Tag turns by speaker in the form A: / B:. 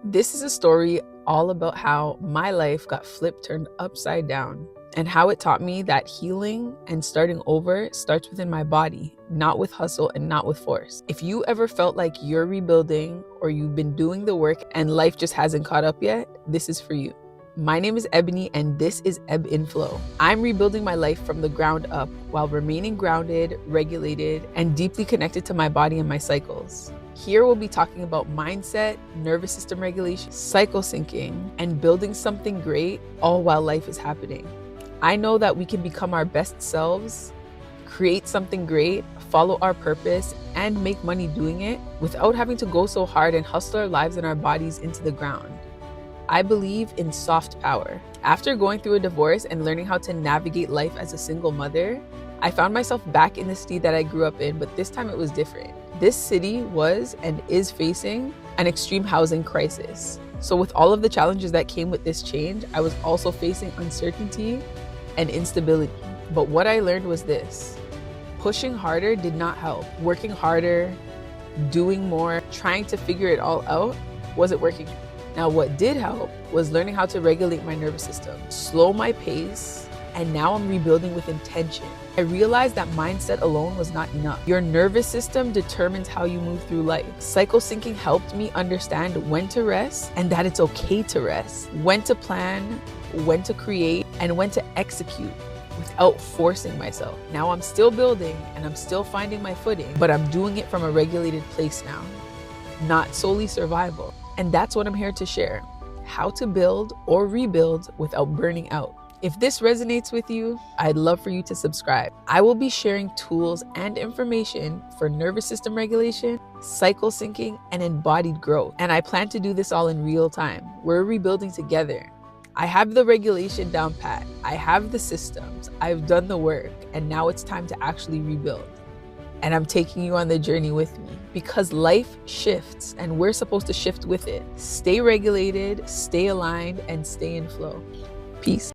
A: This is a story all about how my life got flipped, turned upside down, and how it taught me that healing and starting over starts within my body, not with hustle and not with force. If you ever felt like you're rebuilding or you've been doing the work and life just hasn't caught up yet, this is for you. My name is Ebony and this is Ebb in Flow. I'm rebuilding my life from the ground up while remaining grounded, regulated, and deeply connected to my body and my cycles. Here we'll be talking about mindset, nervous system regulation, cycle syncing, and building something great, all while life is happening. I know that we can become our best selves, create something great, follow our purpose, and make money doing it without having to go so hard and hustle our lives and our bodies into the ground. I believe in soft power. After going through a divorce and learning how to navigate life as a single mother, I found myself back in the city that I grew up in, but this time it was different. This city was and is facing an extreme housing crisis. So with all of the challenges that came with this change, I was also facing uncertainty and instability. But what I learned was this: pushing harder did not help. Working harder, doing more, trying to figure it all out wasn't working. Now, what did help was learning how to regulate my nervous system, slow my pace, and now I'm rebuilding with intention. I realized that mindset alone was not enough. Your nervous system determines how you move through life. Cycle syncing helped me understand when to rest and that it's okay to rest, when to plan, when to create, and when to execute without forcing myself. Now I'm still building and I'm still finding my footing, but I'm doing it from a regulated place now, not solely survival. And that's what I'm here to share: how to build or rebuild without burning out. If this resonates with you, I'd love for you to subscribe. I will be sharing tools and information for nervous system regulation, cycle syncing, and embodied growth. And I plan to do this all in real time. We're rebuilding together. I have the regulation down pat. I have the systems. I've done the work. And now it's time to actually rebuild. And I'm taking you on the journey with me because life shifts and we're supposed to shift with it. Stay regulated, stay aligned, and stay in flow. Peace.